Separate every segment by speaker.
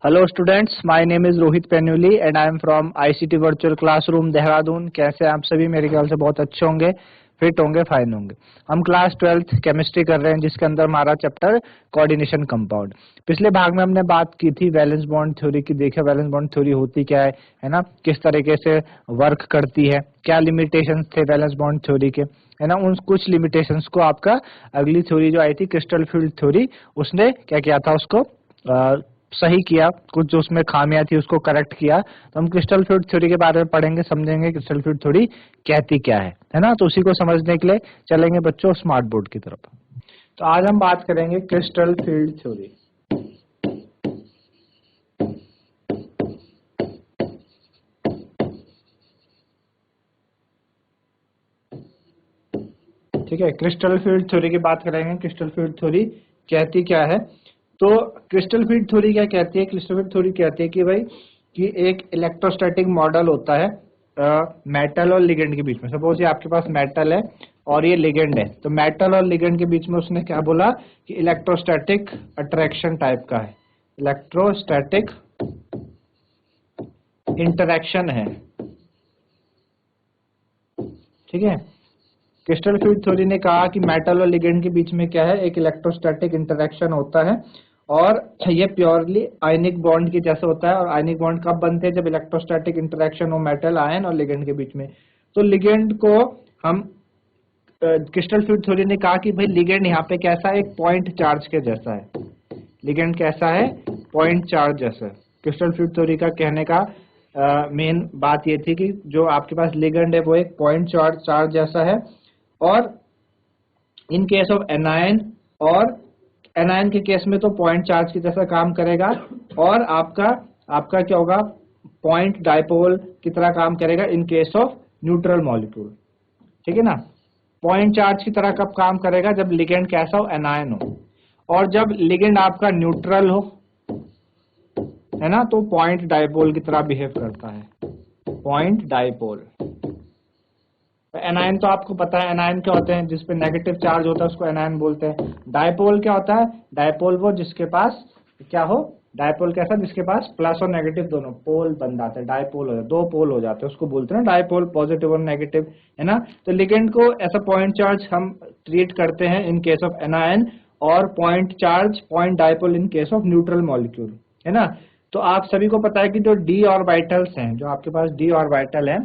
Speaker 1: Hello students, my name is Rohit Penuli and I am from ICT virtual classroom Dehradun. कैसे आप सभी? मेरे ख्याल से बहुत अच्छे होंगे, फिट होंगे, फाइन होंगे। हम क्लास 12th केमिस्ट्री कर रहे हैं जिसके अंदर हमारा चैप्टर कोऑर्डिनेशन कंपाउंड। पिछले भाग में हमने बात की थी वैलेंस बॉन्ड थ्योरी की। देखिए वैलेंस बॉन्ड थ्योरी होती क्या है ना, किस तरीके से वर्क करती है, क्या लिमिटेशंस थे वैलेंस बॉन्ड थ्योरी के, है ना। उन कुछ लिमिटेशंस को आपका अगली थ्योरी जो आई थी क्रिस्टल फील्ड थ्योरी, उसने क्या किया था, उसको सही किया, कुछ जो उसमें खामियां थी उसको करेक्ट किया। तो हम क्रिस्टल फील्ड थ्योरी के बारे में पढ़ेंगे, समझेंगे क्रिस्टल फील्ड थ्योरी कहती क्या है ना। तो उसी को समझने के लिए चलेंगे बच्चों स्मार्ट बोर्ड की तरफ। तो आज हम बात करेंगे क्रिस्टल फील्ड थ्योरी। ठीक है, क्रिस्टल फील्ड थ्योरी की बात करेंगे। क्रिस्टल फील्ड थ्योरी कहती क्या है? तो क्रिस्टल फील्ड थ्योरी क्या कहती है? क्रिस्टल फील्ड थ्योरी कहती है कि भाई कि एक इलेक्ट्रोस्टैटिक मॉडल होता है मेटल और लिगेंड के बीच में। सपोज ये आपके पास मेटल है और ये लिगेंड है, तो मेटल और लिगेंड के बीच में उसने क्या बोला कि इलेक्ट्रोस्टैटिक अट्रैक्शन टाइप का है, इलेक्ट्रोस्टैटिक इंटरैक्शन है। ठीक है, क्रिस्टल फील्ड थ्योरी ने कहा कि मेटल और लिगेंड के बीच में क्या है, एक इलेक्ट्रोस्टैटिक इंटरैक्शन होता है और ये प्योरली आयनिक बॉन्ड की जैसे होता है। और आयनिक बॉन्ड कब बनते हैं? जब इलेक्ट्रोस्टैटिक इंटरैक्शन हो मेटल आयन और लिगेंड के बीच में। तो लिगेंड को हम क्रिस्टल फील्ड थ्योरी ने कहा कि भाई लिगेंड यहाँ पे कैसा है, एक पॉइंट चार्ज के जैसा है। लिगेंड कैसा है? पॉइंट चार्ज जैसा। क्रिस्टल फील्ड थ्योरी का कहने का मेन बात ये थी कि जो आपके पास लिगेंड है वो एक पॉइंट चार्ज जैसा है। और इन केस ऑफ एनायन, और एनायन के केस में तो पॉइंट चार्ज की जैसा काम करेगा, और आपका क्या होगा, पॉइंट डाइपोल की तरह काम करेगा in case of neutral molecule. ठीक है ना, पॉइंट चार्ज की तरह कब काम करेगा? जब लिगेंड कैसा हो, एनायन हो, और जब लिगेंड आपका न्यूट्रल हो, है ना, तो पॉइंट डाइपोल की तरह बिहेव करता है, पॉइंट डाइपोल। एनायन तो आपको पता है, एनायन क्या होते हैं? जिसपे नेगेटिव चार्ज होता है उसको एनायन बोलते हैं। डाइपोल क्या होता है? डाइपोल वो जिसके पास क्या हो, डाइपोल कैसा? जिसके पास प्लस और नेगेटिव दोनों पोल बन जाते हैं, डाइपोल हो जाते, दो पोल हो जाते हैं, उसको बोलते हैं डाइपोल, पॉजिटिव और नेगेटिव, है ना। तो लिगेंड को ऐसा पॉइंट चार्ज हम ट्रीट करते हैं इन केस ऑफ एनायन, और point charge, point dipole in case of neutral molecule, है ना। तो आप सभी को पता है कि जो डी ऑर्बिटल्स हैं, जो आपके पास डी ऑर्बिटल है,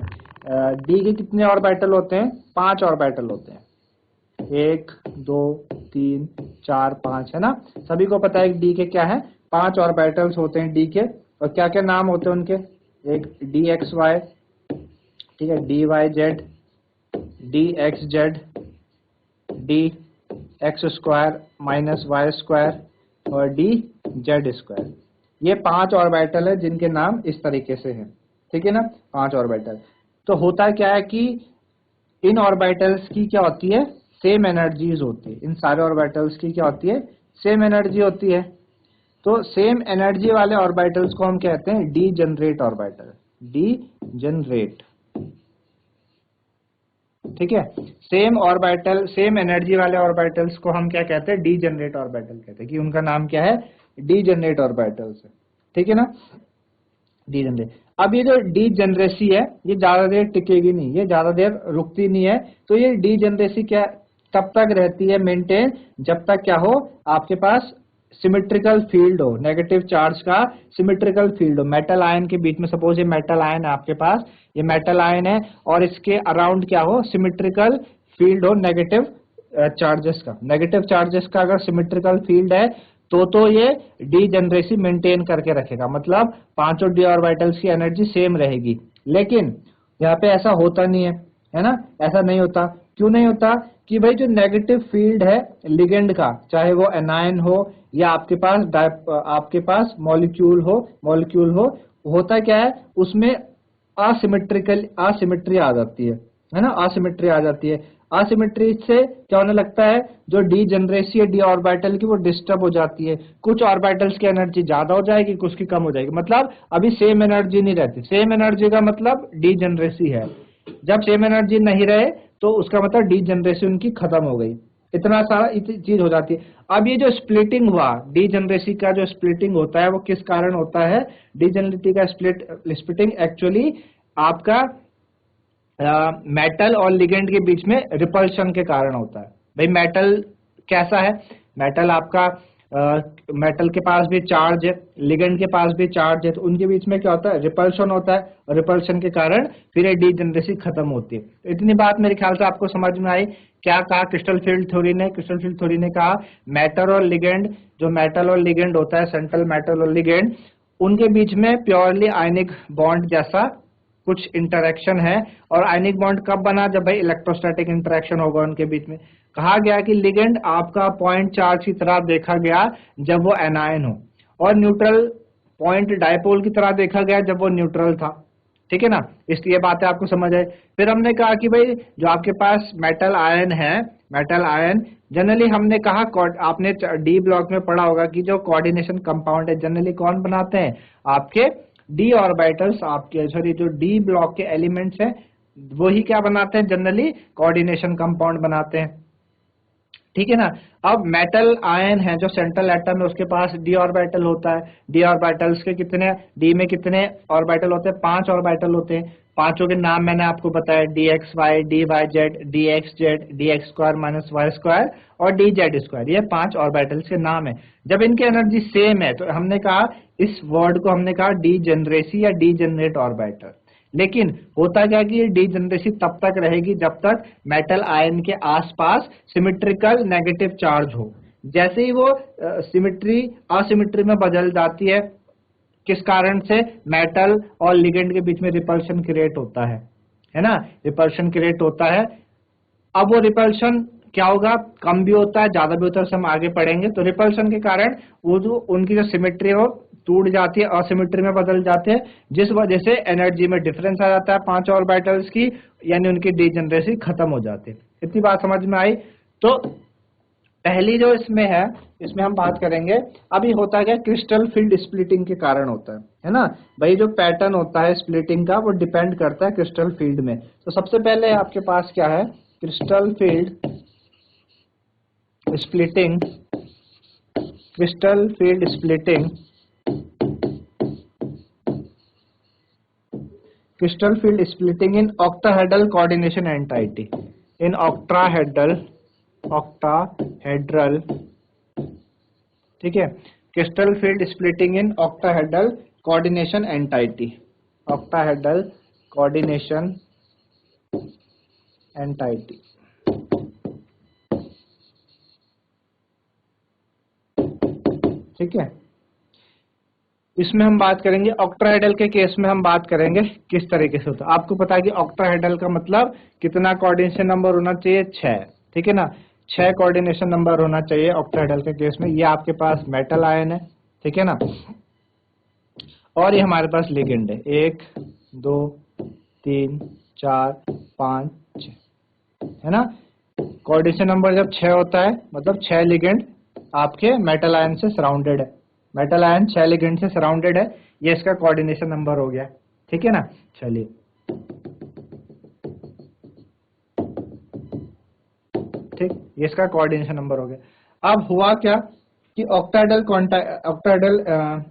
Speaker 1: डी के कितने ऑर्बिटल होते हैं? 5 ऑर्बिटल होते हैं, 1 2 3 4 5, है ना। सभी को पता है कि डी के क्या है, 5 ऑर्बिटल्स होते हैं डी के। और क्या क्या नाम होते हैं उनके? एक डी एक्स वाई, ठीक है, d y z, d x z, d x square minus y square, और डी जेड स्क्वायर। ये 5 ऑर्बिटल है जिनके नाम इस तरीके से हैं। ठीक है ना, 5 ऑर्बिटल। तो होता क्या है कि इन ऑर्बिटल्स की क्या होती है, सेम एनर्जीज होती है। इन सारे ऑर्बिटल्स की क्या होती है, सेम एनर्जी होती है। तो सेम एनर्जी वाले ऑर्बिटल्स को हम कहते हैं D generate orbital, D generate. ठीक है, सेम ऑर्बिटल, सेम एनर्जी वाले ऑर्बिटल्स को हम क्या कहते हैं? डी जनरेट ऑर्बिटल कहते हैं, कि उनका नाम क्या है, डी जनरेट ऑर्बिटल्स है। ठीक है ना, डी जनरेट। अब ये जो डी जनरेसी है ये ज्यादा देर टिकेगी नहीं, ये ज्यादा देर रुकती नहीं है। तो ये डी जनरेसी क्या तब तक रहती है मेंटेन, जब तक क्या हो, आपके पास सिमेट्रिकल फील्ड हो, नेगेटिव चार्ज का सिमेट्रिकल फील्ड हो मेटल आयन के बीच में। सपोज ये मेटल आयन है आपके पास, ये मेटल आयन है और इसके अराउंड क्या हो, सिमेट्रिकल फील्ड हो नेगेटिव चार्जेस का। नेगेटिव चार्जेस का अगर सिमेट्रिकल फील्ड है तो ये डी जनरेसी मेंटेन करके रखेगा, मतलब पांचों डी ऑर्बिटल्स की एनर्जी सेम रहेगी। लेकिन यहाँ पे ऐसा होता नहीं है ना, ऐसा नहीं होता। क्यों नहीं होता? कि भाई जो नेगेटिव फील्ड है लिगेंड का, चाहे वो एनायन हो या आपके पास मॉलिक्यूल हो, होता क्या है उसमें असिमेट्री आ जाती है ना, असिमेट्री आ जाती है। असिमेट्री से क्या होने लगता है, जो डी जनरेसी है डी ऑर्बिटल की वो डिस्टर्ब हो जाती है। कुछ ऑर्बिटल्स की एनर्जी ज्यादा हो जाएगी, कुछ की कम हो जाएगी, मतलब अभी सेम एनर्जी नहीं रहती। सेम एनर्जी का मतलब डी जनरेसी है। जब सेम एनर्जी नहीं रहे तो उसका मतलब डी जनरेसी उनकी खत्म हो गई। इतना सारा चीज हो जाती है। अब ये जो स्प्लिटिंग हुआ, डीजेनरेसी का जो स्प्लिटिंग होता है वो किस कारण होता है? डीजेनरेसी का स्प्लिटिंग एक्चुअली आपका मेटल और लिगेंड के बीच में रिपल्शन के कारण होता है। भाई मेटल कैसा है? मेटल आपका मेटल के पास भी चार्ज है, लिगेंड के पास भी चार्ज है, तो उनके बीच में क्या होता है? रिपल्शन होता है, और रिपल्शन के कारण फिर ये डीजेनरेसी खत्म होती है। तो इतनी बात मेरे ख्याल से आपको समझ में आई। क्या कहा क्रिस्टल फील्ड थ्योरी ने? क्रिस्टल फील्ड थ्योरी ने कहा मेटल और लिगेंड, जो मेटल और लिगेंड होता है, सेंट्रल मेटल और लिगेंड, उनके बीच में प्योरली आयनिक बॉन्ड जैसा कुछ इंटरेक्शन है। और आयनिक बॉन्ड कब बना? जब भाई इलेक्ट्रोस्टैटिक इंटरेक्शन होगा उनके बीच में। कहा गया कि लिगेंड आपका पॉइंट चार्ज की तरह देखा गया जब वो एनायन हो, और न्यूट्रल पॉइंट डायपोल की तरह देखा गया जब वो न्यूट्रल था। ठीक है ना? इसलिए बातें आपको समझ आए। फिर हमने कहा कि भाई जो आपके पास मेटल आयन है, मेटल आयन जनरली हमने कहा, आपने डी ब्लॉक में पढ़ा होगा कि जो कोऑर्डिनेशन कंपाउंड है जनरली कौन बनाते हैं? आपके डी ऑर्बिटल्स, आपके सॉरी जो डी ब्लॉक के एलिमेंट्स हैं वही क्या बनाते हैं? जनरली कोऑर्डिनेशन कंपाउंड बनाते हैं। ठीक है ना? अब मेटल आयन है जो सेंट्रल एटम है, उसके पास डी ऑर्बिटल होता है। डी ऑर्बिटल्स के कितने, डी में कितने ऑर्बिटल होते हैं? 5 ऑर्बिटल होते हैं। पांचों के नाम मैंने आपको बताया, d x y, d y z, d x z, d x square minus y square और डी जेड स्क्वायर। ये 5 ऑर्बिटल्स के नाम है। जब इनकी एनर्जी सेम है तो हमने कहा, इस वर्ड को हमने कहा डीजेनरेसी या डीजेनरेट ऑर्बिटल। लेकिन होता क्या कि ये डीजेनरेसी तब तक रहेगी जब तक मेटल आयन के आसपास सिमेट्रिकल नेगेटिव चार्ज हो। जैसे ही वो सिमेट्री असिमेट्री में बदल जाती है, किस कारण से? मेटल और लिगेंड के बीच में रिपल्शन क्रिएट होता है ना? रिपल्शन क्रिएट होता है। अब वो रिपल्शन क्या होगा? कम भी होता है, ज्यादा भी होता है, हम आगे पढ़ेंगे। तो रिपल्शन के कारण वो जो उनकी जो सिमेट्री है वो टूट जाती है, असिमेट्री में बदल जाते हैं, जिस वजह से एनर्जी में डिफरेंस आ जाता है 5 ऑर्बिटल्स की, यानी उनकी डीजेनरेसी खत्म हो जाती है। इतनी बात समझ में आई? तो पहली जो इसमें है, इसमें हम बात करेंगे अभी होता है क्या? क्रिस्टल फील्ड स्प्लिटिंग के कारण होता है ना? भाई जो पैटर्न होता है स्प्लिटिंग का वो डिपेंड करता है क्रिस्टल फील्ड में। तो सबसे पहले आपके पास क्या है? Crystal field splitting, crystal field splitting, crystal field splitting in octahedral coordination entity, in octahedral, ठीक है? crystal field splitting in octahedral coordination entity, octahedral coordination entity। ठीक है? इसमें हम बात करेंगे ऑक्टाहेड्रल के केस में, हम बात करेंगे किस तरीके से होता है। आपको पता है कि ऑक्टाहेड्रल का मतलब कितना कोऑर्डिनेशन नंबर होना चाहिए? 6। ठीक है ना? 6 कोऑर्डिनेशन नंबर होना चाहिए ऑक्टाहेड्रल के केस में। ये आपके पास मेटल आयन है, ठीक है ना? और ये हमारे पास लिगेंड है, 1 2 3 4 5 6, है ना? कोऑर्डिनेशन नंबर जब 6 होता है मतलब 6 लिगेंड आपके मेटल आयन से सराउंडेड है। मेटल आयन 6 लिगेंड से सराउंडेड है, ये इसका कोऑर्डिनेशन नंबर हो गया। ठीक है ना? चलिए, ठीक, ये इसका कोऑर्डिनेशन नंबर हो गया। अब हुआ क्या कि ऑक्टाहेड्रल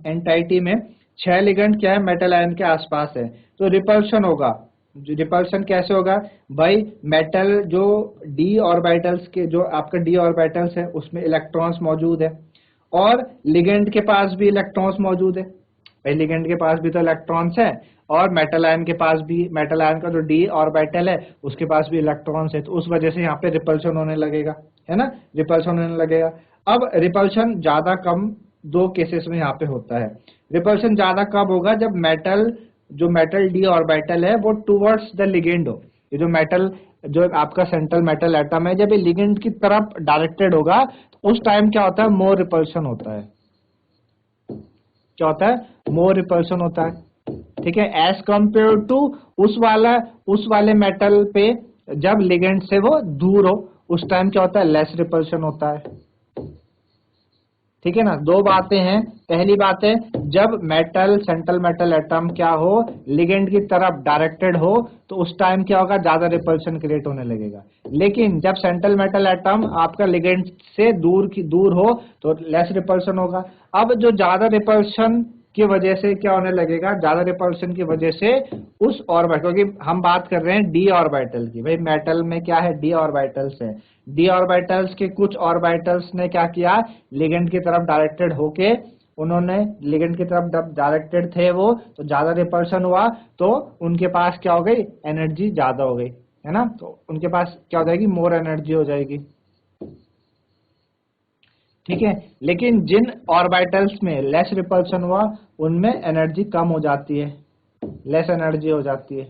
Speaker 1: एंटिटी में 6 लिगेंड क्या है? मेटल आयन के आसपास है, तो रिपल्शन होगा। रिपल्शन कैसे होगा? भाई मेटल जो डी ऑर्बिटल्स के, जो आपका डी ऑर्बिटल्स है उसमें इलेक्ट्रॉन्स मौजूद है, और लिगेंड के पास भी इलेक्ट्रॉन्स मौजूद है। भाई लिगेंड के पास भी तो इलेक्ट्रॉन्स है, और मेटल आयन के पास भी, मेटल आयन का जो डी ऑर्बिटल है उसके पास भी इलेक्ट्रॉन्स है, तो उस वजह से यहाँ पे रिपल्शन होने लगेगा, है ना? रिपल्शन होने लगेगा। अब रिपल्शन ज्यादा कम 2 केसेस में यहाँ पे होता है। रिपल्शन ज्यादा कब होगा? जब मेटल, जो मेटल डी ऑर्बिटल है वो टुवर्ड्स द लिगेंड हो। ये जो मेटल, जो आपका सेंट्रल मेटल एटम है, जब ये लिगेंड की तरफ डायरेक्टेड होगा तो उस टाइम क्या होता है? मोर रिपल्शन होता है। क्या होता है? मोर रिपल्शन होता है। ठीक है? एज कंपेयर टू उस वाले मेटल पे जब लिगेंड से वो दूर हो, उस टाइम क्या होता है? लेस रिपल्शन होता है। ठीक है ना। दो बातें हैं। पहली बात है, जब मेटल सेंट्रल मेटल एटम क्या हो, लिगेंड की तरफ डायरेक्टेड हो, तो उस टाइम क्या होगा, ज्यादा रिपल्शन क्रिएट होने लगेगा। लेकिन जब सेंट्रल मेटल एटम आपका लिगेंड से दूर हो तो लेस रिपल्शन होगा। अब जो ज्यादा रिपल्शन की वजह से क्या होने लगेगा, ज्यादा रिपल्शन की वजह से उस ऑर्बिटल, क्योंकि हम बात कर रहे हैं डी ऑर्बिटल की, भाई मेटल में क्या है, डी ऑर्बिटल्स है। डी ऑर्बिटल्स के कुछ ऑर्बिटल्स ने क्या किया, लिगेंड की तरफ डायरेक्टेड होके, उन्होंने लिगेंड की तरफ डायरेक्टेड थे वो, तो ज्यादा रिपल्शन हुआ, तो उनके पास क्या हो गई, एनर्जी ज्यादा हो गई, है ना। तो उनके पास क्या हो जाएगी, मोर एनर्जी हो जाएगी। ठीक है। लेकिन जिन ऑर्बिटल्स में लेस रिपल्शन हुआ, उनमें एनर्जी कम हो जाती है, लेस एनर्जी हो जाती है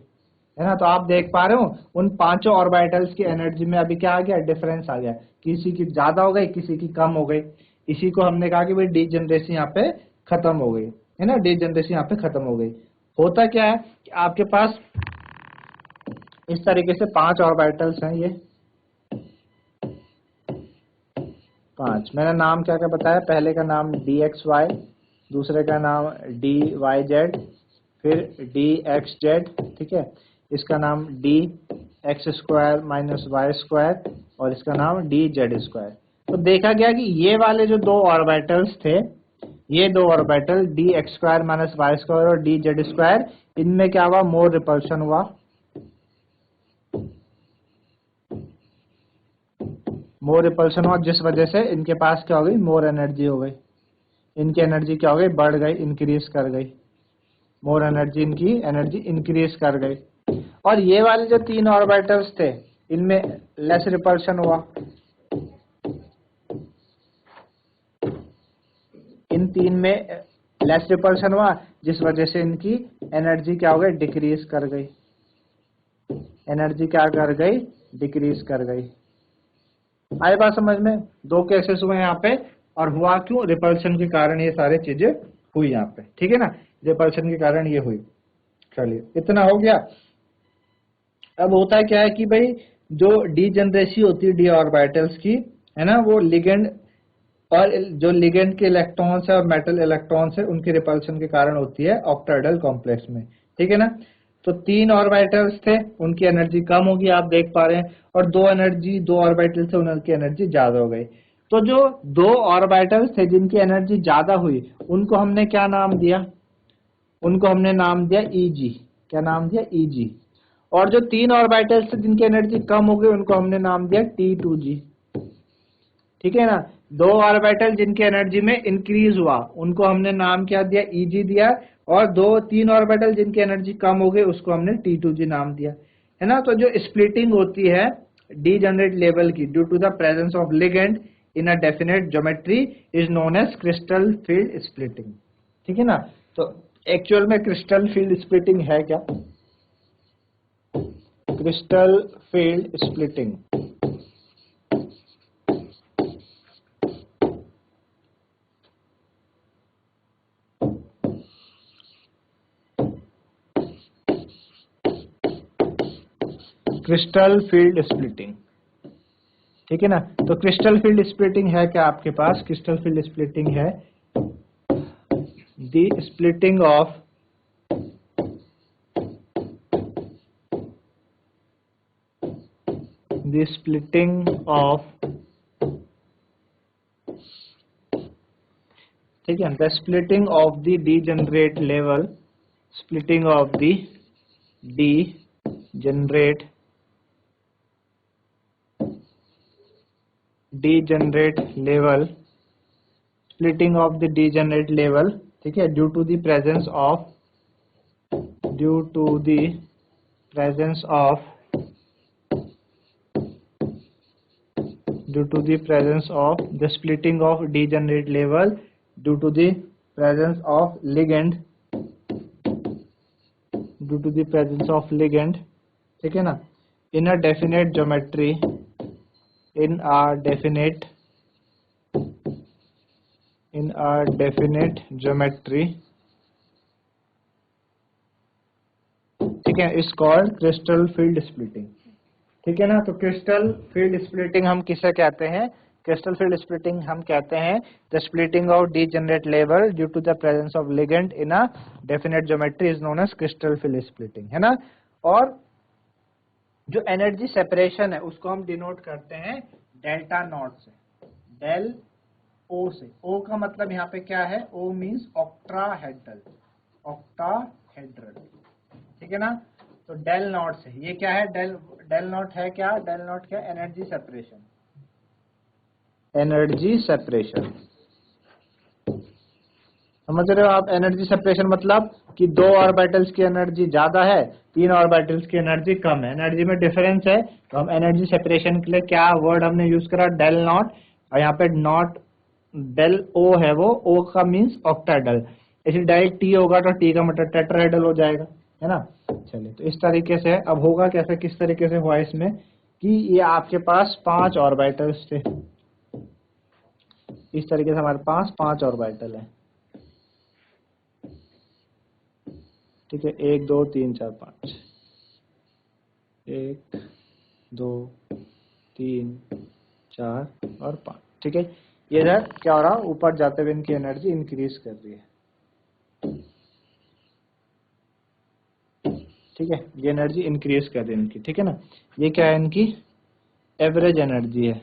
Speaker 1: ना। तो आप देख पा रहे हो उन पांचों ऑर्बिटल्स की एनर्जी में अभी क्या आ गया, डिफरेंस आ गया, किसी की ज्यादा हो गई, किसी की कम हो गई। इसी को हमने कहा कि भाई डीजनरेसी यहाँ पे खत्म हो गई, है ना, डीजनरेसी यहाँ पे खत्म हो गई। होता क्या है कि आपके पास इस तरीके से 5 ऑर्बिटल्स हैं, ये 5। मैंने नाम क्या क्या बताया, पहले का नाम dxy, दूसरे का नाम dyz, फिर dxz, ठीक है। इसका नाम dx² - y², और इसका नाम dz²। तो देखा गया कि ये वाले जो दो ऑर्बिटल्स थे, ये दो ऑर्बिटल dx² - y² और dz², इनमें क्या हुआ, मोर रिपल्शन हुआ, मोर रिपल्शन हुआ, जिस वजह से इनके पास क्या हो गई, मोर एनर्जी हो गई, इनकी एनर्जी क्या हो गई, बढ़ गई, इंक्रीज कर गई, मोर एनर्जी, इनकी एनर्जी इंक्रीज कर गई। और ये वाले जो 3 ऑर्बिटल्स थे, इनमें लेस रिपल्शन हुआ, इन 3 में लेस रिपल्शन हुआ, जिस वजह से इनकी एनर्जी क्या हो गई, डिक्रीज कर गई, एनर्जी क्या कर गई, डिक्रीज कर गई। आई बात समझ में। 2 केसेस हुए यहाँ पे, और हुआ क्यों, रिपल्शन के कारण ये सारी चीजें हुई यहाँ पे, ठीक है ना, रिपल्शन के कारण ये हुई। चलिए इतना हो गया। अब होता है क्या है कि भाई जो डीजनरेसी होती है डी ऑर्बिटल्स की, है ना, वो लिगेंड, और जो लिगेंड के इलेक्ट्रॉन्स है और मेटल इलेक्ट्रॉन्स है, उनके रिपल्शन के कारण होती है ऑक्टाहेड्रल कॉम्प्लेक्स में, ठीक है ना। तो 3 ऑर्बिटल्स थे, उनकी एनर्जी कम होगी, आप देख पा रहे हैं, और 2 ऑर्बिटल थे, उनकी एनर्जी ज्यादा हो गई। तो जो 2 ऑर्बिटल्स थे जिनकी एनर्जी ज्यादा हुई, उनको हमने क्या नाम दिया, उनको हमने नाम दिया Eg। क्या नाम दिया, Eg। और जो 3 ऑर्बिटल्स थे जिनकी एनर्जी कम हो गई, उनको हमने नाम दिया T2g, ठीक है ना। 2 ऑर्बिटल जिनकी एनर्जी में इंक्रीज हुआ, उनको हमने नाम क्या दिया, Eg दिया, और 3 ऑर्बिटल जिनकी एनर्जी कम हो गई, उसको हमने T2g नाम दिया, है ना। तो जो स्प्लिटिंग होती है डीजनरेट लेवल की, due to the presence of ligand in a definite geometry, is known as crystal field splitting, ठीक है ना। तो एक्चुअल में क्रिस्टल फील्ड स्प्लिटिंग है क्या, crystal field splitting, crystal field splitting, ठीक है ना। तो क्रिस्टल फील्ड स्प्लिटिंग है क्या आपके पास, क्रिस्टल फील्ड स्प्लिटिंग है the splitting of the splitting of, ठीक है, the splitting of the degenerate level, splitting of the degenerate level, splitting of the degenerate level, ठीक है, due to the presence of the splitting of degenerate level due to the presence of ligand, ठीक है ना, in a definite geometry, in a definite geometry, ठीक है, is called crystal field splitting, ठीक है ना। तो क्रिस्टल फील्ड स्प्लिटिंग हम किसे कहते हैं, क्रिस्टल फील्ड स्प्लिटिंग हम कहते हैं the splitting of degenerate level due to the presence of ligand in a definite geometry is known as crystal field splitting, है ना। और जो एनर्जी सेपरेशन है उसको हम डिनोट करते हैं डेल्टा नॉट से, डेल ओ से। ओ का मतलब यहाँ पे क्या है, ओ मीन्स ऑक्टाहेड्रल, ऑक्टाहेड्रल, ठीक है ना। तो डेल नॉट से, ये क्या है, डेल नॉट है क्या, डेल नॉट क्या, एनर्जी सेपरेशन, एनर्जी सेपरेशन, समझ रहे हो आप। एनर्जी सेपरेशन मतलब कि 2 ऑर्बिटल्स की एनर्जी ज्यादा है, 3 ऑर्बिटल्स की एनर्जी कम है, एनर्जी में डिफरेंस है। तो हम एनर्जी सेपरेशन के लिए क्या वर्ड हमने यूज करा, डेल नॉट। और यहाँ पे नॉट डेल ओ है, वो ओ का मीन्स ऑक्टाहेड्रल, इसलिए डायरेक्ट टी होगा तो टी का मतलब टेट्राहेड्रल हो जाएगा, है ना। चलिए, तो इस तरीके से अब होगा कैसे, किस तरीके से हुआ इसमें कि ये आपके पास 5 ऑर्बिटल्स थे, इस तरीके से हमारे पास 5 ऑर्बिटल है, ठीक है। 1 2 3 4 5, 1 2 3 4 और 5, ठीक है। ये इधर क्या हो रहा, ऊपर जाते हुए इनकी एनर्जी इंक्रीज कर रही है, ठीक है। ये एनर्जी इंक्रीज कर रही है इनकी, ठीक है ना। ये क्या है, इनकी एवरेज एनर्जी है,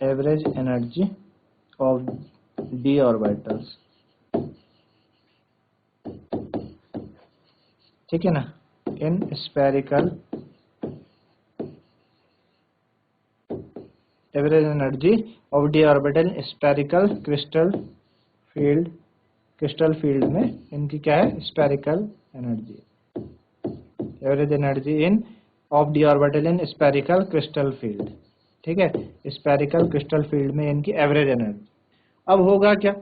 Speaker 1: average energy of D orbitals, ठीक है ना, in spherical, average energy of D orbital spherical crystal field में इनकी क्या है, spherical energy, average energy in of D orbital in spherical crystal field, ठीक है। स्फेरिकल क्रिस्टल फील्ड में इनकी एवरेज एनर्जी। अब होगा क्या,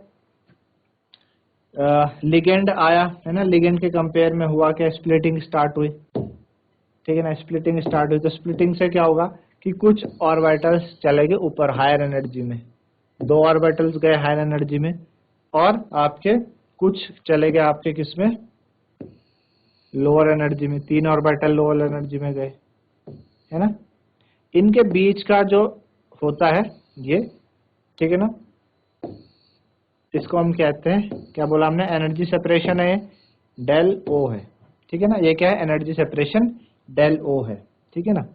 Speaker 1: लिगेंड आया, है ना, लिगेंड के कंपेयर में हुआ क्या, स्प्लिटिंग स्टार्ट हुई, ठीक है ना। स्प्लिटिंग स्टार्ट हुई तो स्प्लिटिंग से क्या होगा कि कुछ ऑर्बिटल्स चले गए ऊपर हायर एनर्जी में, 2 ऑर्बिटल्स गए हायर एनर्जी में, और आपके कुछ चले गए आपके किसमें, लोअर एनर्जी में, 3 ऑर्बिटल लोअर एनर्जी में गए, है ना। इनके बीच का जो होता है ये, ठीक है ना, इसको हम कहते हैं, क्या बोला हमने, एनर्जी सेपरेशन है, डेल ओ है, ठीक है ना। ये क्या है, एनर्जी सेपरेशन डेल ओ है, ठीक है ना।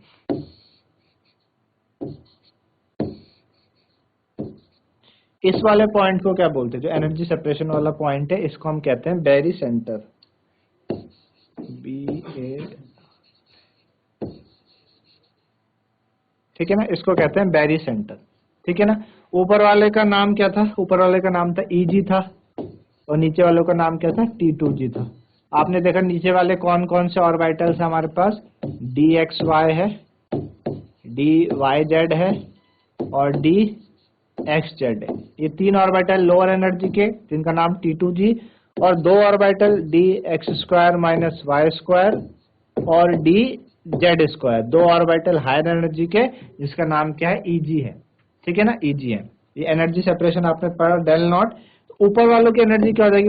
Speaker 1: इस वाले पॉइंट को क्या बोलते हैं, जो एनर्जी सेपरेशन वाला पॉइंट है, इसको हम कहते हैं बैरी सेंटर, BA, ठीक है ना, इसको कहते हैं बैरी सेंटर, ठीक है ना। ऊपर वाले का नाम क्या था, ऊपर वाले का नाम था EG था, और नीचे वालों का नाम क्या था, T2G था। आपने देखा नीचे वाले कौन कौन से ऑर्बिटल्स है हमारे पास, DXY है, DYZ है और DXZ है। ये 3 ऑर्बिटल लोअर एनर्जी के, जिनका नाम T2G, और 2 ऑर्बिटल DX² माइनस Y² और DZ², 2 ऑर्बिटल हायर एनर्जी के, जिसका नाम क्या है, EG है, ठीक है ना, EG है। ये एनर्जी सेपरेशन आपने पढ़ा, डेल नॉट। ऊपर वालों की एनर्जी क्या हो जाएगी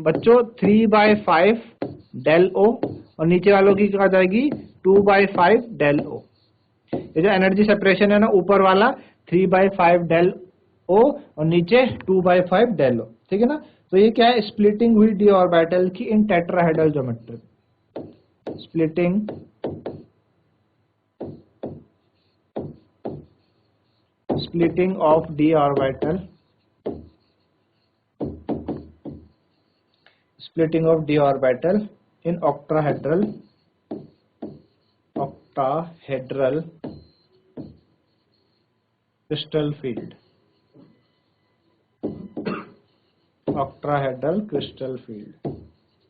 Speaker 1: बच्चों 3/5 डेल ओ, और नीचे वालों की क्या हो जाएगी 2/5 डेल ओ। ये जो एनर्जी सेपरेशन है ना, ऊपर वाला 3/5 डेल ओ और नीचे 2/5 डेल ओ, ठीक है ना। तो ये क्या है, स्प्लिटिंग हुई डी ऑर्बिटल की इन tetrahedral geometry, splitting of D orbital, splitting of d orbital in octahedral crystal field, octahedral crystal field।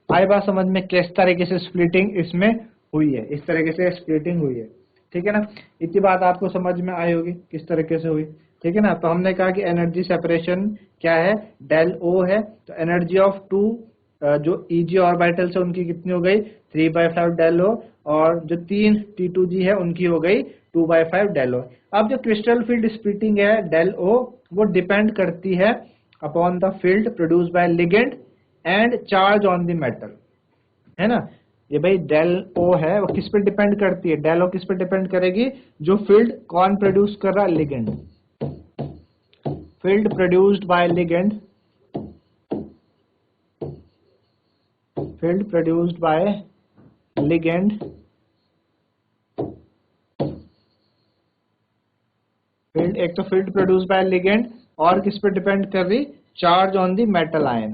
Speaker 1: आई बात समझ में, किस तरीके से स्प्लिटिंग इसमें हुई है, इस तरीके से स्प्लिटिंग हुई है, ठीक है ना। इतनी बात आपको समझ में आई होगी किस तरीके से हुई, ठीक है ना। तो हमने कहा कि एनर्जी सेपरेशन क्या है, डेल ओ है। तो एनर्जी ऑफ 2 जो EG ऑर्बिटल्स है उनकी कितनी हो गई 3/5 डेल ओ, और जो 3 T2G है उनकी हो गई 2/5 डेल ओ। अब जो क्रिस्टल फील्ड स्प्लिटिंग है डेल ओ, वो डिपेंड करती है upon the field produce by ligand and charge on the metal, है ना। ये भाई डेल ओ है, वो किस पे डिपेंड करती है? डेल ओ किस पे डिपेंड करेगी? जो फील्ड कौन प्रोड्यूस कर रहा है? Ligand. Field produced by ligand, field produced by ligand field, एक तो फील्ड प्रोड्यूस्ड बाय लिगेंड और किस पे डिपेंड कर रही? Charge on the metal ion,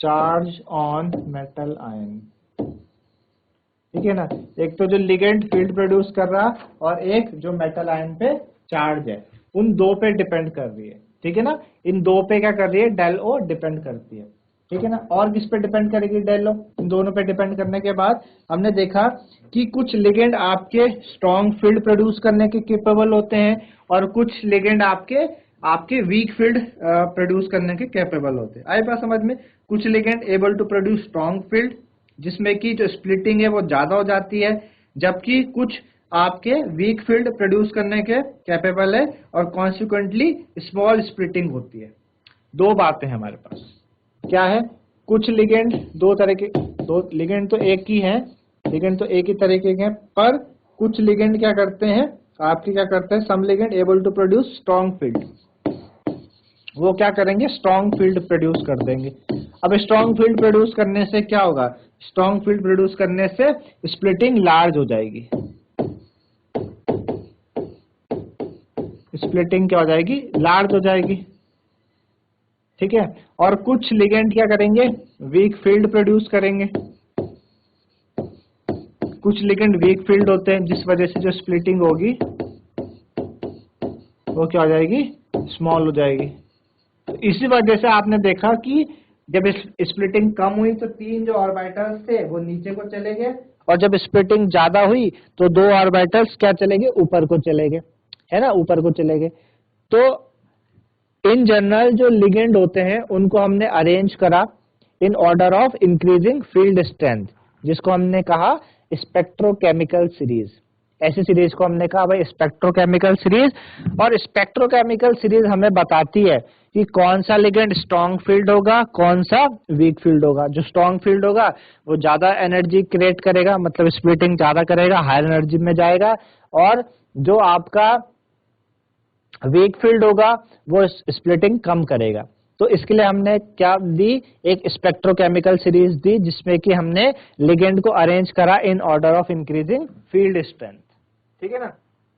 Speaker 1: charge on metal ion, ठीक है ना। एक तो जो लिगेंड फील्ड प्रोड्यूस कर रहा और एक जो मेटल आयन पे चार्ज है, उन दो पे डिपेंड कर रही है, ठीक है ना। इन दो पे क्या कर रही है? डेल ओ डिपेंड करती है, ठीक है ना। और किस पे डिपेंड करेगी? डेल ओ। इन दोनों पे डिपेंड करने के बाद हमने देखा कि कुछ लिगेंड आपके स्ट्रॉन्ग फील्ड प्रोड्यूस करने के केपेबल होते हैं और कुछ लिगेंड आपके वीक फील्ड प्रोड्यूस करने के कैपेबल होते हैं। आई बात समझ में? कुछ ligand able to produce strong field जिसमें कि जो स्प्लिटिंग है वो ज्यादा हो जाती है, जबकि कुछ आपके वीक फील्ड प्रोड्यूस करने के कैपेबल है और कॉन्सिक्वेंटली स्मॉल स्प्लिटिंग होती है। दो बातें हैं हमारे पास। क्या है? कुछ लिगेंड दो तरह के, दो लिगेंड तो एक ही है, लिगेंड तो एक ही तरीके के हैं, पर कुछ लिगेंड क्या करते हैं? आपके क्या करते हैं? Some ligand able to produce strong field, वो क्या करेंगे? स्ट्रॉन्ग फील्ड प्रोड्यूस कर देंगे। अब स्ट्रॉन्ग फील्ड प्रोड्यूस करने से क्या होगा? स्ट्रॉन्ग फील्ड प्रोड्यूस करने से स्प्लिटिंग लार्ज हो जाएगी, स्प्लिटिंग क्या हो जाएगी? लार्ज हो जाएगी, ठीक है। और कुछ लिगेंड क्या करेंगे? वीक फील्ड प्रोड्यूस करेंगे। कुछ लिगेंड वीक फील्ड होते हैं जिस वजह से जो स्प्लिटिंग होगी वो क्या हो जाएगी? स्मॉल हो जाएगी। तो इसी वजह से आपने देखा कि जब स्प्लिटिंग कम हुई तो तीन जो ऑर्बिटल्स थे वो नीचे को चले गए, और जब स्प्लिटिंग ज्यादा हुई तो दो ऑर्बिटल्स क्या चले गए? ऊपर को चले गए, है ना, ऊपर को चले गए। तो इन जनरल जो लिगेंड होते हैं उनको हमने अरेंज करा in order of increasing field strength, जिसको हमने कहा स्पेक्ट्रोकेमिकल सीरीज। ऐसी सीरीज को हमने कहा भाई स्पेक्ट्रोकेमिकल सीरीज। और स्पेक्ट्रोकेमिकल सीरीज हमें बताती है कि कौन सा लिगेंड स्ट्रॉन्ग फील्ड होगा, कौन सा वीक फील्ड होगा। जो स्ट्रॉन्ग फील्ड होगा वो ज्यादा एनर्जी क्रिएट करेगा, मतलब स्प्लिटिंग ज्यादा करेगा, हायर एनर्जी में जाएगा। और जो आपका वीक फील्ड होगा वो स्प्लिटिंग कम करेगा। तो इसके लिए हमने क्या दी? एक स्पेक्ट्रोकेमिकल सीरीज दी जिसमें कि हमने लिगेंड को अरेंज करा in order of increasing field strength, ठीक है ना।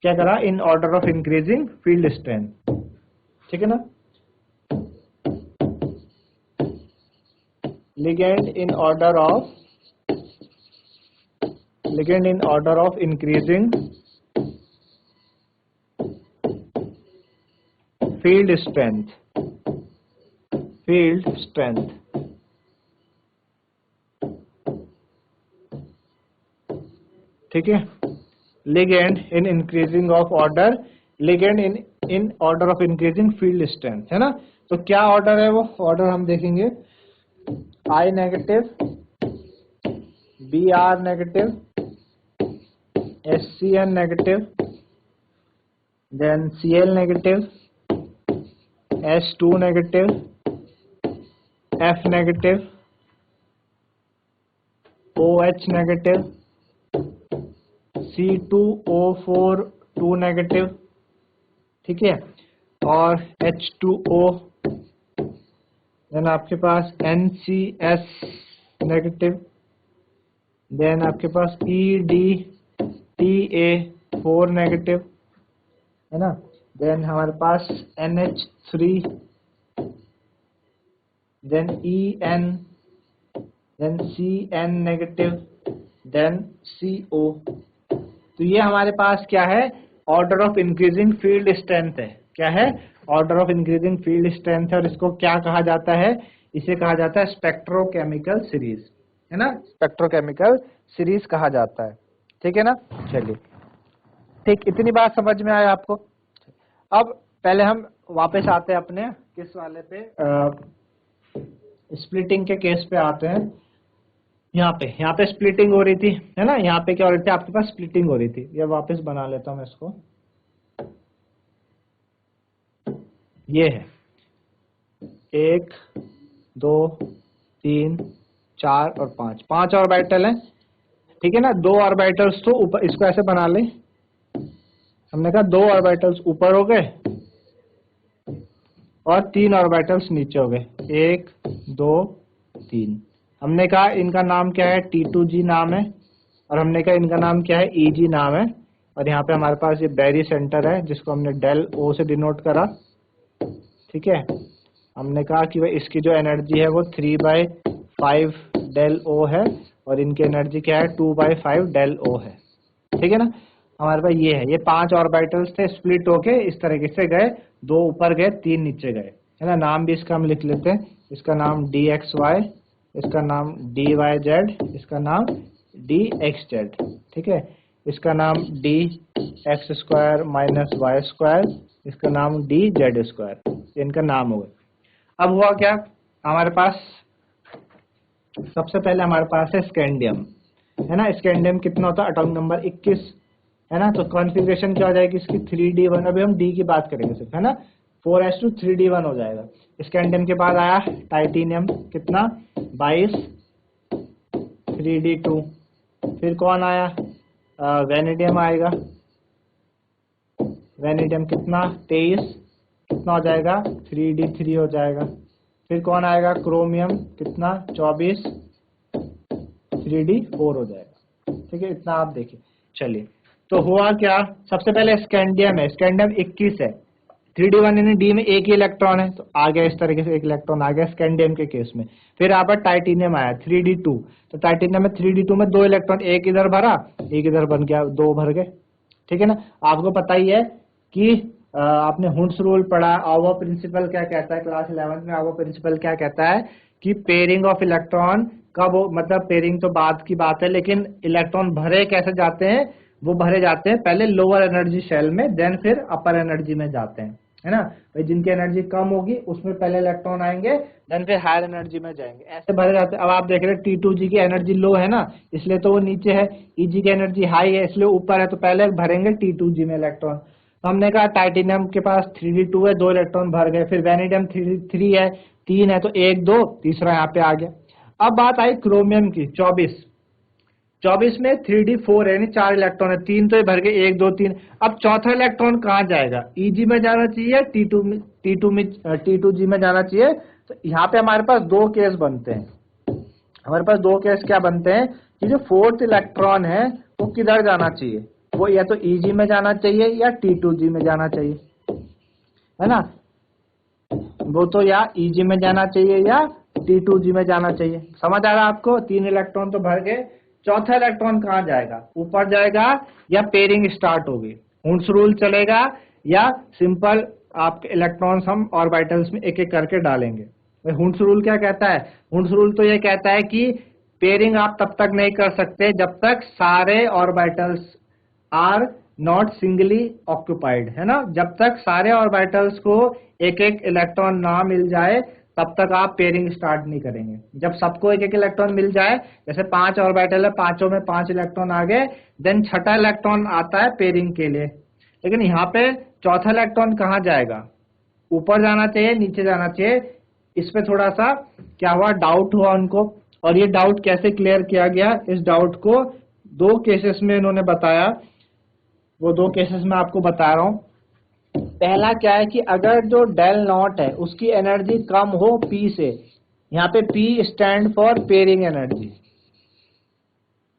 Speaker 1: क्या करा? In order of increasing field strength, ठीक है ना। Ligand in order of increasing field strength, ठीक है। Ligand in increasing of order, ligand in order of increasing field strength, है ना। तो क्या ऑर्डर है? वो ऑर्डर हम देखेंगे। I negative, Br negative, HCN negative, then Cl negative, H2 negative, F negative, OH negative, C2O4 2 negative, ठीक है। और H2O, देन आपके पास NCS नेगेटिव, देन आपके पास EDTA4 नेगेटिव, है ना। देन हमारे पास NH3, then EN, then CN negative, then CO। तो ये हमारे पास क्या है? Order of increasing field strength है। क्या है? Order of increasing field strength है। और इसको क्या कहा जाता है? इसे कहा जाता है स्पेक्ट्रोकेमिकल सीरीज, है ना। स्पेक्ट्रोकेमिकल सीरीज कहा जाता है, ठीक है ना। चलिए, ठीक, इतनी बात समझ में आया आपको। अब पहले हम वापस आते हैं अपने किस वाले पे, स्प्लिटिंग के केस पे आते हैं। यहाँ पे स्प्लिटिंग हो रही थी, है ना। यहाँ पे क्या हो रही थी? आपके पास स्प्लिटिंग हो रही थी। ये वापस बना लेता हूँ मैं इसको। ये है 1 2 3 4 और 5, 5 ऑर्बिटल है, ठीक है ना। 2 ऑर्बिटल्स तो ऊपर, इसको ऐसे बना ले, हमने कहा 2 ऑर्बिटल्स ऊपर हो गए और 3 ऑर्बिटल्स नीचे हो गए, 1 2 3। हमने कहा इनका नाम क्या है, T2G नाम है, और हमने कहा इनका नाम क्या है, EG नाम है। और यहाँ पे हमारे पास ये बैरी सेंटर है जिसको हमने डेल O से डिनोट करा, ठीक है। हमने कहा कि भाई इसकी जो एनर्जी है वो 3/5 डेल O है और इनकी एनर्जी क्या है, 2/5 डेल O है, ठीक है ना। हमारे पास ये है, ये 5 ऑर्बिटल्स थे, स्प्लिट होके इस तरीके से गए, 2 ऊपर गए 3 नीचे गए, है ना। नाम भी इसका हम लिख लेते हैं, इसका नाम DXY, इसका नाम DYZ, इसका नाम DXZ, ठीक है। इसका नाम DX² माइनस Y², इसका नाम DZ², इनका नाम हो गया। अब हुआ क्या, हमारे पास सबसे पहले हमारे पास है स्कैंडियम, है ना। स्कैंडियम कितना होता है, एटॉमिक नंबर 21, है ना। तो कॉन्फ़िगरेशन क्या हो जाएगी इसकी, 3D1, अभी हम D की बात करेंगे सिर्फ, है ना। 4s2 3D1 हो जाएगा। स्कैंडियम के बाद आया टाइटेनियम, कितना 22 3D2। फिर कौन आया, वेनेडियम आएगा, वेनेडियम कितना 23, कितना हो जाएगा 3D3 हो जाएगा। फिर कौन आएगा, क्रोमियम, कितना 24 3D4 हो जाएगा, ठीक है। इतना आप देखिए। चलिए, तो हुआ क्या, सबसे पहले स्कैंडियम है, स्कैंडियम 21 है, 3D1 यानी डी में एक ही इलेक्ट्रॉन है, तो आ गया इस तरीके से, एक इलेक्ट्रॉन आ गया स्कैंडियम के केस में। फिर यहाँ पर टाइटेनियम आया 3D2, तो टाइटेनियम में 3D2 में 2 इलेक्ट्रॉन, एक इधर भरा एक इधर बन गया, 2 भर गए, ठीक है ना। आपको पता ही है कि आपने हुंड्स रूल पढ़ा, ऑवर प्रिंसिपल क्या कहता है, क्लास 11th में ऑवर प्रिंसिपल क्या कहता है कि पेयरिंग ऑफ इलेक्ट्रॉन कब हो, मतलब पेयरिंग तो बाद की बात है, लेकिन इलेक्ट्रॉन भरे कैसे जाते हैं, वो भरे जाते हैं पहले लोअर एनर्जी शेल में, देन फिर अपर एनर्जी में जाते हैं, है ना। भाई जिनकी एनर्जी कम होगी उसमें पहले इलेक्ट्रॉन आएंगे, देन फिर हायर एनर्जी में जाएंगे, ऐसे भरे जाते हैं। अब आप देख रहे हैं T2G की एनर्जी लो है ना, इसलिए तो वो नीचे है, EG की एनर्जी हाई है इसलिए ऊपर है, तो पहले भरेंगे T2G में इलेक्ट्रॉन। तो हमने कहा टाइटेनियम के पास 3D2 है, 2 इलेक्ट्रॉन भर गए। फिर वेनेडियम 3 है, 3 है, तो 1 2 तीसरा यहाँ पे आ गया। अब बात आई क्रोमियम की, 24 में 3D4 है, यानी 4 इलेक्ट्रॉन है, 3 तो ये भर गए, 1 2 3। अब चौथा इलेक्ट्रॉन कहाँ जाएगा, EG में जाना चाहिए, T2G में जाना चाहिए। तो यहाँ पे हमारे पास 2 केस बनते हैं, हमारे पास 2 केस क्या बनते हैं कि जो 4th इलेक्ट्रॉन है वो किधर जाना चाहिए, वो या तो EG में जाना चाहिए या T2G में जाना चाहिए, है ना। वो तो या EG में जाना चाहिए या T2G में जाना चाहिए, समझ आ रहा है आपको। 3 इलेक्ट्रॉन तो भर गए, चौथा इलेक्ट्रॉन कहाँ जाएगा, ऊपर जाएगा या पेयरिंग स्टार्ट होगी, हुंड्स रूल चलेगा या सिंपल आपके इलेक्ट्रॉन्स हम ऑर्बिटल्स में एक एक करके डालेंगे। हुंड्स रूल क्या कहता है, हुंड्स रूल तो ये कहता है कि पेयरिंग आप तब तक नहीं कर सकते जब तक सारे orbitals are not singly occupied, है ना। जब तक सारे ऑर्बिटल्स को एक एक इलेक्ट्रॉन ना मिल जाए तब तक आप पेयरिंग स्टार्ट नहीं करेंगे। जब सबको एक एक इलेक्ट्रॉन मिल जाए, जैसे 5 ऑर्बिटल है, पांचों में 5 इलेक्ट्रॉन आ गए, देन छठा इलेक्ट्रॉन आता है पेयरिंग के लिए। लेकिन यहाँ पे चौथा इलेक्ट्रॉन कहाँ जाएगा, ऊपर जाना चाहिए नीचे जाना चाहिए, इस पे थोड़ा सा क्या हुआ, डाउट हुआ उनको। और ये डाउट कैसे क्लियर किया गया, इस डाउट को 2 केसेस में इन्होंने बताया, वो 2 केसेस में आपको बता रहा हूँ। पहला क्या है कि अगर जो डेल नॉट है उसकी एनर्जी कम हो P से, यहाँ पे P stand for pairing energy,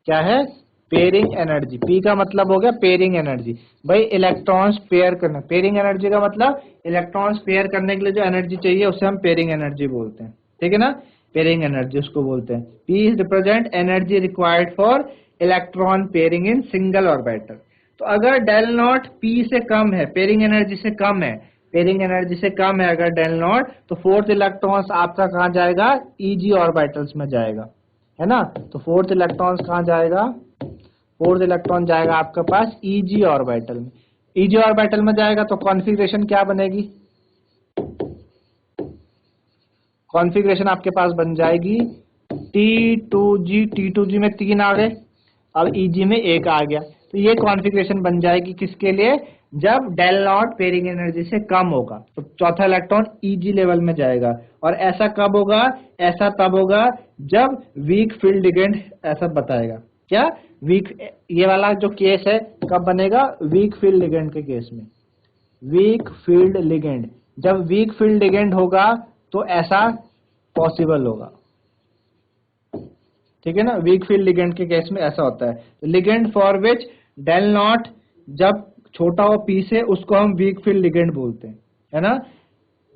Speaker 1: क्या है, पेयरिंग एनर्जी। P का मतलब हो गया पेयरिंग एनर्जी, भाई इलेक्ट्रॉन्स पेयर करना, पेयरिंग एनर्जी का मतलब इलेक्ट्रॉन्स पेयर करने के लिए जो एनर्जी चाहिए उसे हम पेयरिंग एनर्जी बोलते हैं, ठीक है ना, पेयरिंग एनर्जी उसको बोलते हैं। P represent energy required for electron pairing in single orbital. तो अगर डेल नॉट P से कम है, पेयरिंग एनर्जी से कम है, पेयरिंग एनर्जी से कम है अगर डेल नॉट, तो 4th इलेक्ट्रॉन्स आपका कहाँ जाएगा, EG ऑर्बिटल्स में जाएगा, है ना। तो 4th इलेक्ट्रॉन्स कहाँ जाएगा, 4th इलेक्ट्रॉन जाएगा आपके पास EG ऑर्बिटल में। EG ऑर्बिटल में जाएगा तो कॉन्फ़िगरेशन क्या बनेगी, कॉन्फ़िगरेशन आपके पास बन जाएगी T2G में 3 आ गए, अब EG में 1 आ गया, तो ये कॉन्फ़िगरेशन बन जाएगी किसके लिए, जब डेल नॉट पेयरिंग एनर्जी से कम होगा तो चौथा इलेक्ट्रॉन Eg लेवल में जाएगा। और ऐसा कब होगा, ऐसा तब होगा जब वीक फील्ड लिगेंड, ऐसा बताएगा क्या वीक, ये वाला जो केस है कब बनेगा, वीक फील्ड लिगेंड के केस में। वीक फील्ड लिगेंड, जब वीक फील्ड लिगेंड होगा तो ऐसा पॉसिबल होगा, ठीक है ना। वीक फील्ड लिगेंड के केस में ऐसा होता है, ligand for which del not जब छोटा हो पी से, उसको हम वीक फील्ड लिगेंड बोलते हैं, है ना।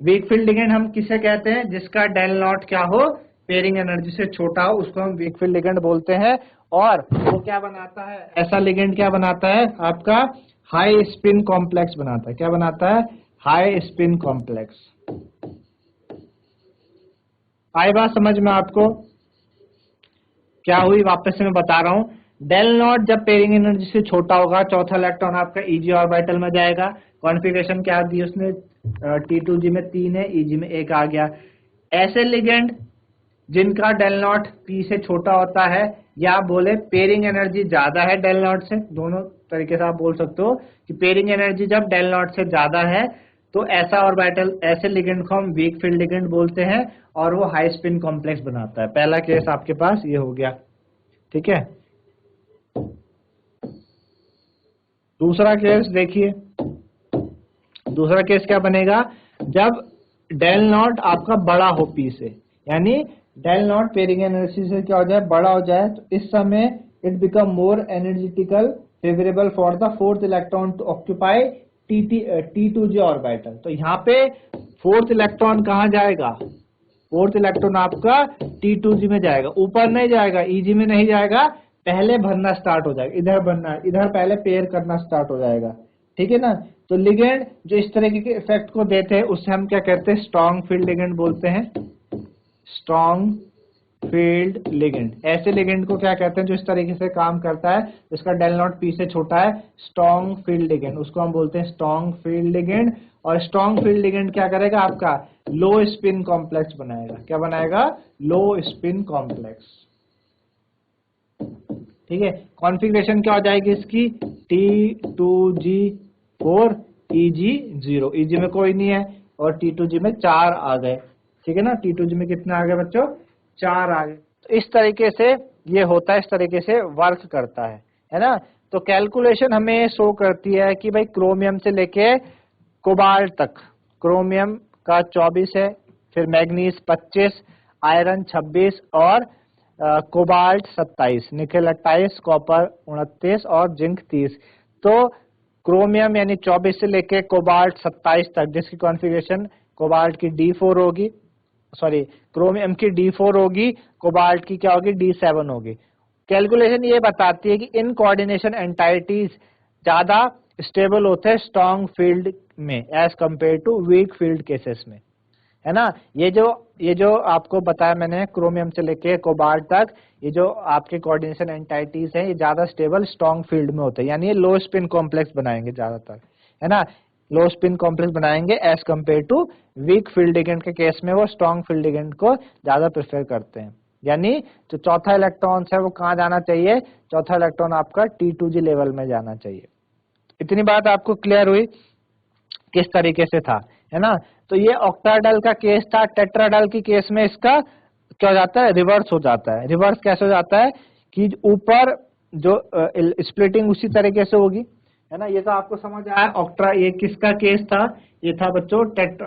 Speaker 1: वीक फील्ड लिगेंड हम किसे कहते हैं, जिसका डेल नॉट क्या हो, पेयरिंग एनर्जी से छोटा हो, उसको हम वीक फील्ड लिगेंड बोलते हैं। और वो क्या बनाता है, ऐसा लिगेंड क्या बनाता है आपका, हाई स्पिन कॉम्प्लेक्स बनाता है। क्या बनाता है, हाई स्पिन कॉम्प्लेक्स। आई बात समझ में आपको, क्या हुई वापस से मैं बता रहा हूं। डेल नॉट जब पेयरिंग एनर्जी से छोटा होगा, चौथा इलेक्ट्रॉन आपका Eg ऑर्बिटल में जाएगा। कॉन्फ़िगरेशन क्या दी उसने, T2g में 3 है, Eg में 1 आ गया। ऐसे लिगेंड जिनका डेल नॉट P से छोटा होता है, या बोले पेयरिंग एनर्जी ज्यादा है डेल नॉट से, दोनों तरीके से आप बोल सकते हो कि पेयरिंग एनर्जी जब डेल नॉट से ज्यादा है तो ऐसा ऑर्बिटल, ऐसे लिगेंड को हम वीक फील्ड लिगेंड बोलते हैं, और वो हाई स्पिन कॉम्प्लेक्स बनाता है। पहला केस आपके पास ये हो गया, ठीक है। दूसरा केस देखिए, दूसरा केस क्या बनेगा, जब डेल नॉट आपका बड़ा हो पी से, यानी डेल नॉट पेयरिंग एनर्जी से क्या हो जाए, बड़ा हो जाए, तो इस समय it become more energetical favourable for the fourth electron to occupy T2g orbital. तो यहाँ पे फोर्थ इलेक्ट्रॉन कहाँ जाएगा, फोर्थ इलेक्ट्रॉन आपका T2g में जाएगा, ऊपर नहीं जाएगा, Eg में नहीं जाएगा, पहले भरना स्टार्ट हो जाएगा, इधर भरना, इधर पहले पेयर करना स्टार्ट हो जाएगा, ठीक है ना। तो लिगेंड जो इस तरीके के इफेक्ट को देते हैं उसे हम क्या कहते हैं, स्ट्रॉन्ग फील्ड लिगेंड बोलते हैं। स्ट्रॉन्ग फील्ड लिगेंड, ऐसे लिगेंड को क्या कहते हैं जो इस तरीके से काम करता है, जिसका डेल नॉट पी से छोटा है, स्ट्रॉन्ग फील्ड लिगेंड, उसको हम बोलते हैं स्ट्रॉन्ग फील्ड लिगेंड। और स्ट्रॉन्ग फील्ड लिगेंड क्या करेगा, आपका लो स्पिन कॉम्प्लेक्स बनाएगा। क्या बनाएगा, लो स्पिन कॉम्प्लेक्स, ठीक है। कॉन्फ़िगरेशन क्या हो जाएगी इसकी, T2g4 Eg0, Eg में कोई नहीं है, और T2g में 4 आ गए, ठीक है ना। T2g में कितने आ गए बच्चों, 4 आ गए। तो इस तरीके से ये होता है, इस तरीके से वर्क करता है ना। तो कैलकुलेशन हमें शो करती है कि भाई क्रोमियम से लेके कोबाल्ट तक, क्रोमियम का 24 है, फिर मैग्नीज 25, आयरन 26 और कोबाल्ट 27, निकेल 28, कॉपर 29 और जिंक 30। तो क्रोमियम यानी 24 से लेके कोबाल्ट 27 तक, जिसकी कॉन्फ़िगरेशन कोबाल्ट की D4 होगी, सॉरी क्रोमियम की D4 होगी, कोबाल्ट की क्या होगी, D7 होगी। कैलकुलेशन ये बताती है कि इन कोऑर्डिनेशन एंटाइटीज ज्यादा स्टेबल होते हैं स्ट्रॉन्ग फील्ड में as compare to weak field cases में, है ना। ये जो आपको बताया मैंने, क्रोमियम से लेके कोबाल्ट तक, ये जो आपके कोऑर्डिनेशन एंटाइटीज हैं, ये ज्यादा स्टेबल स्ट्रॉन्ग फील्ड में होते हैं, यानी ये लो स्पिन कॉम्प्लेक्स बनाएंगे ज्यादातर, है ना। लो स्पिन कॉम्प्लेक्स बनाएंगे as compare to weak field ligand के केस में वो स्ट्रॉन्ग फील्ड लिगेंड को ज्यादा प्रेफर करते हैं। यानी जो चौथा इलेक्ट्रॉन है वो कहाँ जाना चाहिए, चौथा इलेक्ट्रॉन आपका T2g लेवल में जाना चाहिए। इतनी बात आपको क्लियर हुई किस तरीके से था, है ना। तो ये ऑक्टाडाल का केस था। टेट्राडाल की केस में इसका क्या हो जाता है, रिवर्स हो जाता है। रिवर्स कैसे हो जाता है कि ऊपर जो स्प्लिटिंग उसी तरीके से होगी, है ना। ये तो आपको समझ आया। ऑक्ट्रा, ये किसका केस था, ये था बच्चों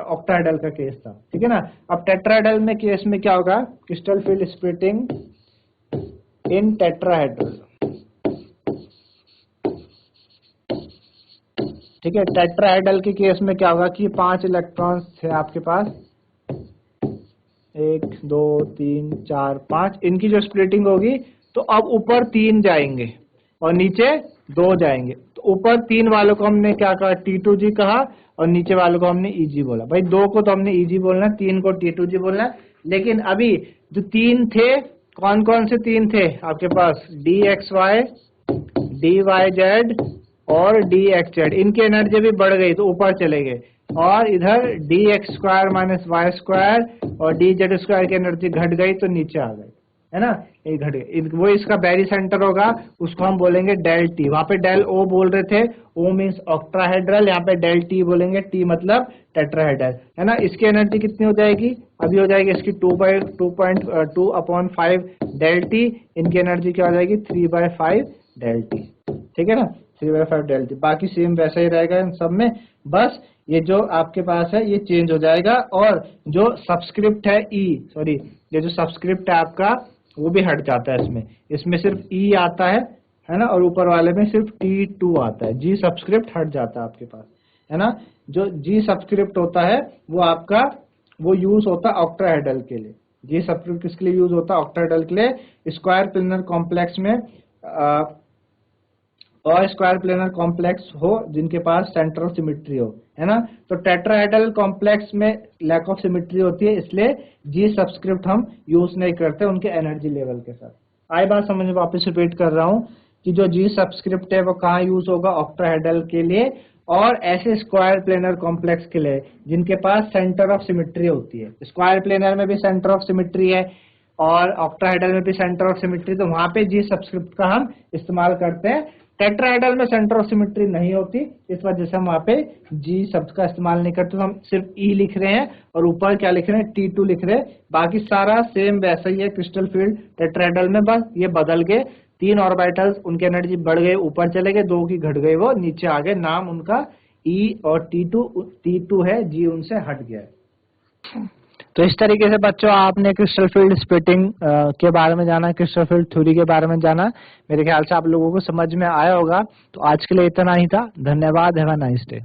Speaker 1: ऑक्टाडाल का केस था, ठीक है ना। अब टेट्राडाल में केस में क्या होगा, क्रिस्टल फील्ड स्प्लिटिंग इन टेट्राहेड्रल, ठीक है। टेट्राहेड्रल के केस में क्या होगा कि 5 इलेक्ट्रॉन्स थे आपके पास, 1 2 3 4 5, इनकी जो स्प्लिटिंग होगी तो अब ऊपर 3 जाएंगे और नीचे 2 जाएंगे। तो ऊपर 3 वालों को हमने क्या कहा, T2g कहा, और नीचे वालों को हमने Eg बोला। भाई 2 को तो हमने Eg बोलना, 3 को T2g बोलना। लेकिन अभी जो 3 थे, कौन कौन से 3 थे आपके पास, dxy, dyz और dxz, इनकी एनर्जी भी बढ़ गई तो ऊपर चले गए, और इधर dx² - y² और dz² की एनर्जी घट गई तो नीचे आ गए, है ना, ये घट गया, वो इसका बैरी सेंटर होगा, उसको हम बोलेंगे डेल टी। वहां पे डेल ओ बोल रहे थे, ओ मीन्स ऑक्ट्राहेड्रल, यहाँ पे डेल टी बोलेंगे, टी मतलब टेट्राहेड्रल, है ना। इसकी एनर्जी कितनी हो जाएगी, अभी हो जाएगी इसकी 2/2.5 डेल टी, इनकी एनर्जी क्या हो जाएगी 3/5 डेल टी, ठीक है ना, 3/5 डेल टी। बाकी सेम वैसा ही रहेगा इन सब में, बस ये जो आपके पास है ये चेंज हो जाएगा, और जो सबस्क्रिप्ट है सॉरी, ये जो सबस्क्रिप्ट है आपका वो भी हट जाता है इसमें, इसमें सिर्फ ई आता है ना, और ऊपर वाले में सिर्फ T2 आता है, जी सबस्क्रिप्ट हट जाता है आपके पास, है ना। जो जी सबस्क्रिप्ट होता है वो आपका वो यूज होता है ऑक्टाहेड्रल के लिए। जी सबस्क्रिप्ट किसके लिए यूज होता है, ऑक्टाहेड्रल के लिए, स्क्वायर प्लेनर कॉम्प्लेक्स में और स्क्वायर प्लेनर कॉम्प्लेक्स हो जिनके पास सेंटर ऑफ सिमेट्री हो, है ना। तो टेट्राहेड्रल कॉम्प्लेक्स में लैक ऑफ सिमेट्री होती है, इसलिए जी सबस्क्रिप्ट हम यूज नहीं करते उनके एनर्जी लेवल के साथ। आई बात समझ में, वापस रिपीट कर रहा हूं कि जो जी सबस्क्रिप्ट है वो कहाँ यूज होगा, ऑक्टाहेड्रल के लिए और ऐसे स्क्वायर प्लेनर कॉम्प्लेक्स के लिए जिनके पास सेंटर ऑफ सिमेट्री होती है। स्क्वायर प्लेनर में भी सेंटर ऑफ सिमेट्री है और ऑक्टाहेड्रल में भी सेंटर ऑफ सिमेट्री, तो वहां पे जी सबस्क्रिप्ट का हम इस्तेमाल करते हैं। टेट्राहेड्रल में सेंटर ऑफ सिमेट्री नहीं होती, इस वजह से हम वहां पे जी शब्द का इस्तेमाल नहीं करते, तो हम सिर्फ ई लिख रहे हैं और ऊपर क्या लिख रहे हैं T2 लिख रहे हैं। बाकी सारा सेम वैसा ही है क्रिस्टल फील्ड टेट्राहेड्रल में, बस ये बदल गए, 3 ऑर्बिटल्स उनकी एनर्जी बढ़ गए, ऊपर चले गए, 2 की घट गई, वो नीचे आ गए, नाम उनका ई और T2 है, जी उनसे हट गया है। तो इस तरीके से बच्चों आपने क्रिस्टल फील्ड स्प्लिटिंग के बारे में जाना, क्रिस्टल फील्ड थ्योरी के बारे में जाना। मेरे ख्याल से आप लोगों को समझ में आया होगा। तो आज के लिए इतना ही था, धन्यवाद, हैव अ नाइस डे।